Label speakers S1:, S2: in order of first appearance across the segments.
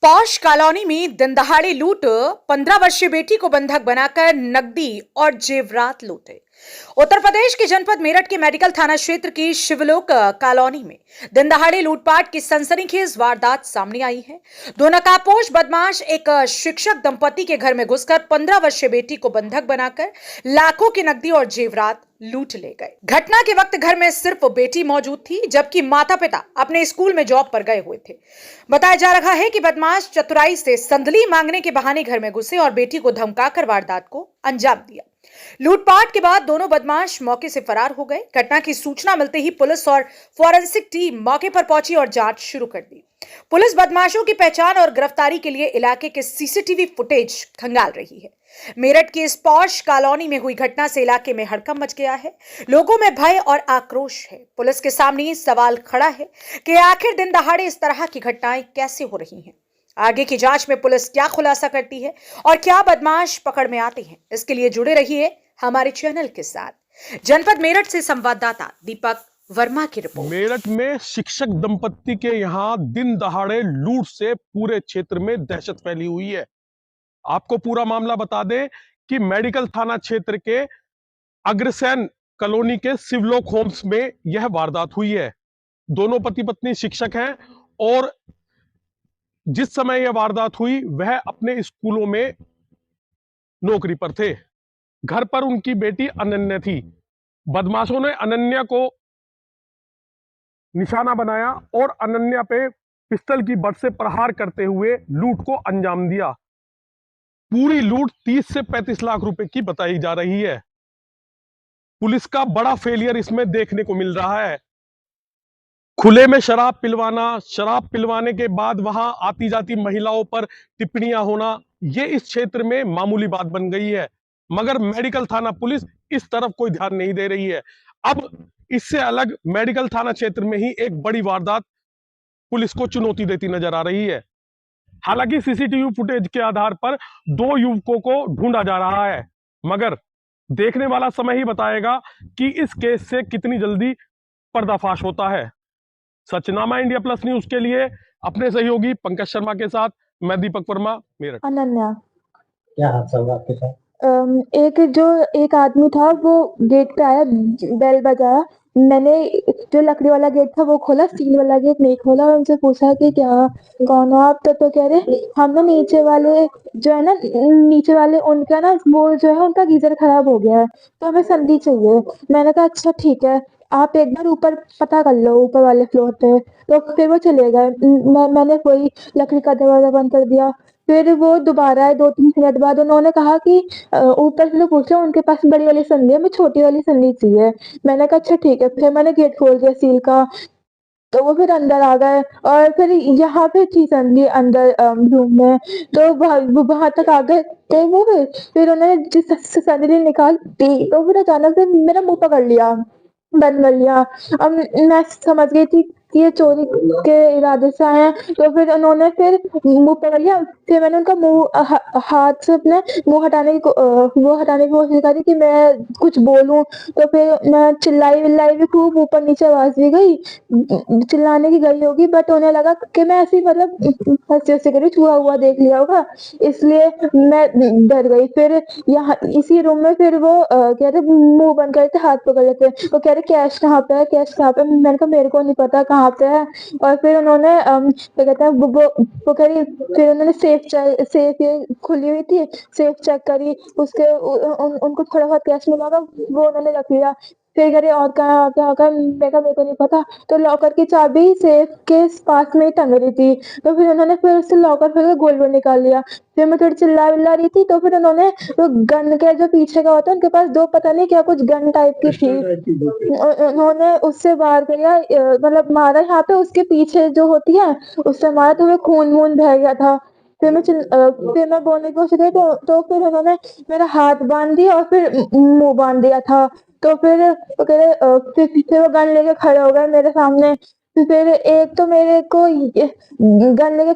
S1: Posh colony में दिनदहाड़े लूट। 15 वर्षीय बेटी को बंधक बनाकर नकदी और जेवरात लूटे। उत्तर प्रदेश के जनपद मेरठ के मेडिकल थाना क्षेत्र की शिवलोक कॉलोनी में दिनदहाड़े लूटपाट की सनसनीखेज वारदात सामने आई है। दो नकाबपोश बदमाश एक शिक्षक दंपति के घर में घुसकर 15 वर्षीय बेटी को बंधक बनाकर लाखों की नकदी और जेवरात लूट ले गए। घटना के वक्त घर में सिर्फ बेटी मौजूद थी, जबकि माता पिता अपने स्कूल में जॉब पर गए हुए थे। बताया जा रहा है कि बदमाश चतुराई से संदली मांगने के बहाने घर में घुसे और बेटी को धमकाकर वारदात को अंजाम दिया। लूटपाट के बाद दोनों बदमाश मौके से फरार हो गए। घटना की सूचना मिलते ही पुलिस और फॉरेंसिक टीम मौके पर पहुंची और जांच शुरू कर दी। पुलिस बदमाशों की पहचान और गिरफ्तारी के लिए इलाके के सीसीटीवी फुटेज खंगाल रही है। मेरठ की इस पॉश कॉलोनी में हुई घटना से इलाके में हड़कंप मच गया है। लोगों में भय और आक्रोश है। पुलिस के सामने सवाल खड़ा है कि आखिर दिन दहाड़े इस तरह की घटनाएं कैसे हो रही हैं। आगे की जांच में पुलिस क्या खुलासा करती है और क्या बदमाश पकड़ में आते हैं, इसके लिए जुड़े रहिए हमारे चैनल के साथ। जनपद मेरठ से संवाददाता दीपक वर्मा की रिपोर्ट।
S2: मेरठ में शिक्षक दंपत्ति के यहाँ दिन दहाड़े लूट से पूरे क्षेत्र में दहशत फैली हुई है। आपको पूरा मामला बता दें कि मेडिकल थाना क्षेत्र के अग्रसेन कॉलोनी के शिवलोक होम्स में यह वारदात हुई है। दोनों पति पत्नी शिक्षक हैं और जिस समय यह वारदात हुई वह अपने स्कूलों में नौकरी पर थे। घर पर उनकी बेटी अनन्या थी। बदमाशों ने अनन्या को निशाना बनाया और अनन्या पे पिस्टल की बट से प्रहार करते हुए लूट को अंजाम दिया। पूरी लूट 30 से 35 लाख रुपए की बताई जा रही है। पुलिस का बड़ा फेलियर इसमें देखने को मिल रहा है। खुले में शराब पिलवाना, शराब पिलवाने के बाद वहां आती जाती महिलाओं पर टिप्पणियां होना, ये इस क्षेत्र में मामूली बात बन गई है। मगर मेडिकल थाना पुलिस इस तरफ कोई ध्यान नहीं दे रही है। अब इससे अलग मेडिकल थाना क्षेत्र में ही एक बड़ी वारदात पुलिस को चुनौती देती नजर आ रही है। हालांकि सीसीटीवी फुटेज के आधार पर दो युवकों को ढूंढा जा रहा है, मगर देखने वाला समय ही बताएगा कि इस केस से कितनी जल्दी पर्दाफाश होता है। सचनामा इंडिया प्लस न्यूज के लिए अपने सहयोगी पंकज शर्मा के साथ मैं दीपक वर्मा, मेरठ।
S3: अनन्या,
S4: क्या हादसा हुआ आपके साथ?
S3: एक आदमी था, वो गेट पे आया, बेल बजाया। मैंने जो लकड़ी वाला गेट था वो खोला, स्टील वाला गेट नहीं खोला और उनसे पूछा कि क्या, कौन हो आप? तो कह रहे हम ना नीचे वाले जो है ना, नीचे वाले उनका ना, वो जो है उनका गीजर खराब हो गया है, तो हमें संदी चाहिए। मैंने कहा अच्छा ठीक है, आप एक बार ऊपर पता कर लो, ऊपर वाले फ्लोर पे। तो फिर वो चले गए। मैंने कोई लकड़ी का दरवाजा बंद कर दिया। फिर वो दोबारा आए 2-3 मिनट बाद। उन्होंने कहा कि ऊपर से लोग पूछ रहे हैं, उनके पास बड़ी वाली संदी है, हमें छोटी वाली संदी चाहिए। मैंने कहा अच्छा ठीक है। फिर मैंने गेट खोल दिया स्टील का, तो वो फिर अंदर आ गए और फिर यहाँ पे थी संदी अंदर रूम में, तो वहां तक आ गए। तो वो फिर उन्होंने जिस संदी निकाल दी, तो फिर अचानक से मेरा मुंह पकड़ लिया, बंद कर लिया। अब मैं समझ गई थी कि ये चोरी के इरादे से आए हैं, तो फिर उन्होंने फिर मुंह पकड़ लिया। फिर मैंने उनका हाथ से अपने मुंह हटाने की वो हटाने की कोशिश करी कि मैं कुछ बोलूं। तो फिर मैं चिल्लाई विल्लाई भी खूब, ऊपर नीचे आवाज भी गई, चिल्लाने की गई होगी, बट उन्हें लगा कि मैं ऐसी मतलब हंसी हंसी करी, छुआ हुआ देख लिया होगा, इसलिए मैं डर गई। फिर यहाँ इसी रूम में फिर वो कह रहे मुंह बंद करते, हाथ पकड़ लेते। वो कह रहे कैश कहाँ पे है, कैश कहाँ पे? मैंने कहा मेरे को नहीं पता कहाँ पे है। और फिर उन्होंने क्या कहते हैं, वो कह रही, फिर उन्होंने सेफ ये खुली हुई थी, सेफ चेक करी, उसके उनको थोड़ा बहुत कैश मिला था, वो उन्होंने रख लिया। फिर कह रही और कहाँ कहाँ कहाँ? मैं कहा मेरे को नहीं पता। तो लॉकर की चाबी सेफ के पास में ही टंग रही थी। तो फिर उन्होंने फिर उससे लॉकर फिर गोल्ड निकाल लिया। फिर मैं थोड़ी चिल्ला विल्ला रही थी, तो फिर उन्होंने वो गन के जो पीछे का होता है, उनके पास दो पता नहीं क्या कुछ गन टाइप की थी, उन्होंने उससे वार किया, मतलब मारा यहाँ पे, उसके पीछे जो होती है उससे मारा, तो वो खून वून बह गया था। फिर मैं बोलने की कोशिश की, तो फिर उन्होंने मेरा हाथ बांध दिया और फिर मुंह बांध दिया था। तो फिर वो कह रहे फिर वो गन लेके खड़े हो गए मेरे सामने। फिर एक तो मेरे को गन लेके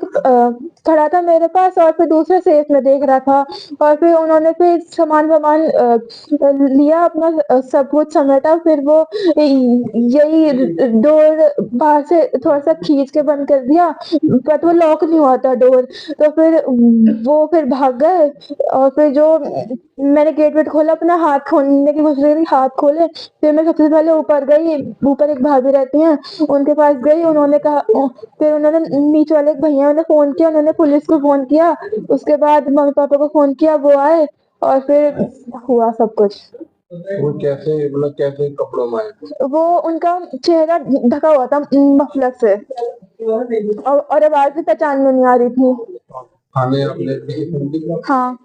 S3: खड़ा था मेरे पास और फिर दूसरे सेफ में देख रहा था और फिर उन्होंने फिर सामान लिया अपना सब कुछ समेटा फिर वो यही डोर बाहर से थोड़ा सा खींच के बंद कर दिया बट वो लॉक नहीं हुआ था डोर तो फिर वो फिर भाग गए और फिर जो मैंने गेट वेट खोला अपना हाथ खोलने की कोशिश करी हाथ खोले फिर मैं सबसे पहले ऊपर गई ऊपर एक भाभी रहती हैं उनके पास गई उन्होंने कहा फिर उन्होंने नीचे वाले एक भैया ने फोन किया उन्होंने पुलिस को फोन किया उसके बाद मम्मी पापा को फोन किया वो आए और फिर हुआ सब कुछ
S4: वो कैसे मतलब कैसे कपड़ों में आए थे?
S3: वो उनका चेहरा ढका हुआ था मफलर से और आवाज भी पहचान में नहीं आ रही थी
S4: थाने आपने एप्लीकेशन दी?
S3: हाँ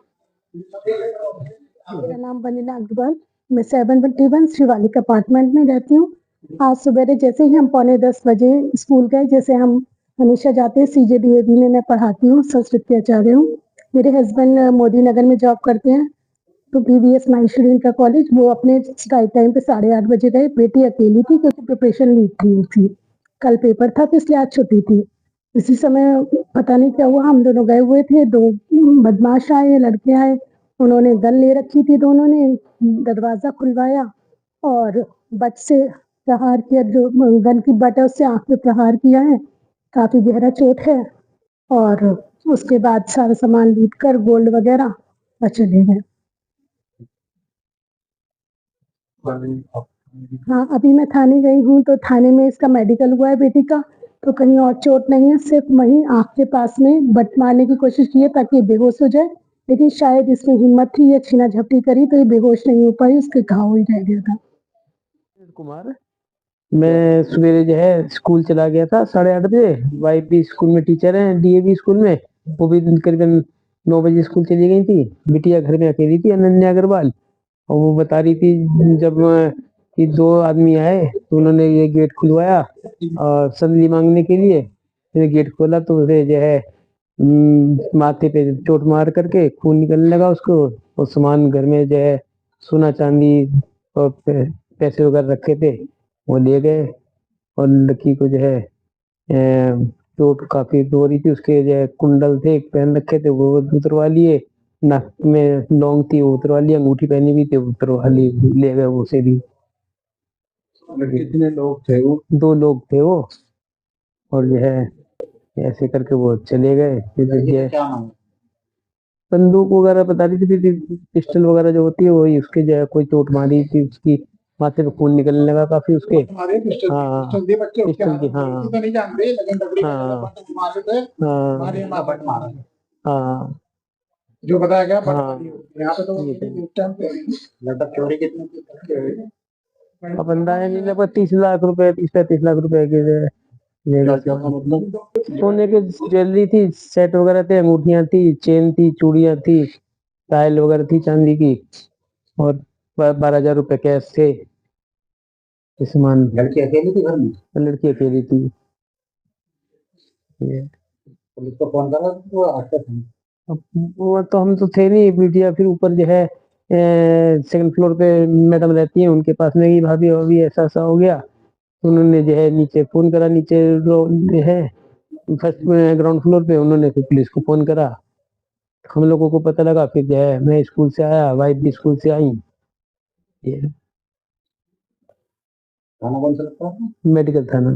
S5: मेरा नाम बनीना अग्रवाल मैं 721 शिवालिक अपार्टमेंट में रहती हूँ। आज सुबह जैसे ही हम 9:45 बजे स्कूल गए जैसे हम हमेशा जाते हैं CJDAV में मैं पढ़ाती हूँ संस्कृत आचार्य हूँ। मेरे हस्बैंड मोदी नगर में जॉब करते हैं तो PVS माहेश्वरी का कॉलेज वो अपने राइट टाइम पे 8:30 बजे गए। बेटी अकेली थी क्योंकि प्रिपरेशन लीव थी उसकी कल पेपर था तो इसलिए आज छुट्टी थी। इसी समय पता नहीं क्या हुआ हम दोनों गए हुए थे दो बदमाश आए लड़के आए उन्होंने गन ले रखी थी दोनों ने दरवाजा खुलवाया और बट से प्रहार किया जो गन की बट है उससे आंख पे प्रहार किया है काफी गहरा चोट है और उसके बाद सारा सामान लूट कर गोल्ड वगैरह और चले गए। हाँ अभी मैं थाने गई हूँ तो थाने में इसका मेडिकल हुआ है बेटी का तो कहीं और चोट नहीं है सिर्फ वहीं आंख के पास में बट मारने की कोशिश की है ताकि ये बेहोश हो जाए लेकिन शायद इसमें हिम्मत थी ये छीना झपटी करी तो ये बेहोश नहीं हो पाई उसके घाव ही रह गया था।
S6: कुमार मैं सवेरे जो है स्कूल चला गया था 8:30 बजे वाइफ भी स्कूल में टीचर है DAV स्कूल में वो भी करीबन 9 बजे स्कूल चली गई थी। बिटिया घर में अकेली थी अनन्या अग्रवाल और वो बता रही थी जब कि 2 आदमी आए तो उन्होंने ये गेट खुलवाया और संदली मांगने के लिए फिर गेट खोला तो उसे जो है माथे पे चोट मार करके खून निकलने लगा उसको और सामान घर में जो है सोना चांदी और पैसे वगैरह रखे थे वो ले गए और लड़की को जो है चोट काफी हो रही थी उसके जो है कुंडल थे पहन रखे थे वो उतरवा लिए नाक में लौंग थी वो उतरवा ली अंगूठी पहनी हुई थी उतरवा ली ले गए वो से भी।
S4: कितने लोग थे वो?
S6: 2 लोग थे वो और जो है ऐसे करके वो चले गए फिर जो है
S4: क्या नाम है?
S6: बंदूक वगैरह बता रही थी फिर पिस्टल वगैरह जो होती है वही उसके जो है कोई चोट मारी थी उसकी माथे पे खून निकलने लगा काफी उसके।
S4: तुम्हारे पिस्टल
S6: हाँ,
S4: पिस्टल दे बच्चे उसके
S6: पिस्टल
S4: हाथ
S6: की,
S4: में
S6: हाँ।
S4: तो नहीं जानते लेकिन लकड़ी का
S6: हाँ।
S4: बंदूक मारे थे
S6: हाँ
S4: हमारे यहाँ बट मारा
S6: हाँ
S4: जो बताया गया बट
S6: हाँ।
S4: मारी यहाँ पे तो
S6: ये तो
S4: उस टाइम पे लगभग चोरी कितने की हुई?
S6: अब अंदाजा नहीं लगा 30 लाख रुपए 30-35 लाख रुपए के जो है लेगा
S4: क्या मतलब
S6: सोने के ज्वेलरी थी सेट वगैरह थे अंगूठियां थी चेन थी चूड़ियां थी टाइल वगैरह थी चांदी की और 12,000 रुपए कैश थे। ये सामान
S4: लड़की अकेली थी घर में?
S6: लड़की अकेली थी। ये
S4: पुलिस को फोन करा तो आके
S6: अब वो तो हम तो थे नहीं बिटिया फिर ऊपर जो है सेकंड फ्लोर पे मैडम रहती है उनके पास में कि भाभी अभी ऐसा ऐसा हो गया तो उन्होंने जो है नीचे फोन करा नीचे जो है फर्स्ट ग्राउंड फ्लोर पे उन्होंने फिर पुलिस को फोन करा हम लोगों को पता लगा फिर जो है मैं स्कूल से आया वाइफ भी स्कूल से आई ये
S4: थाना कौन सा लगता है?
S6: मेडिकल थाना।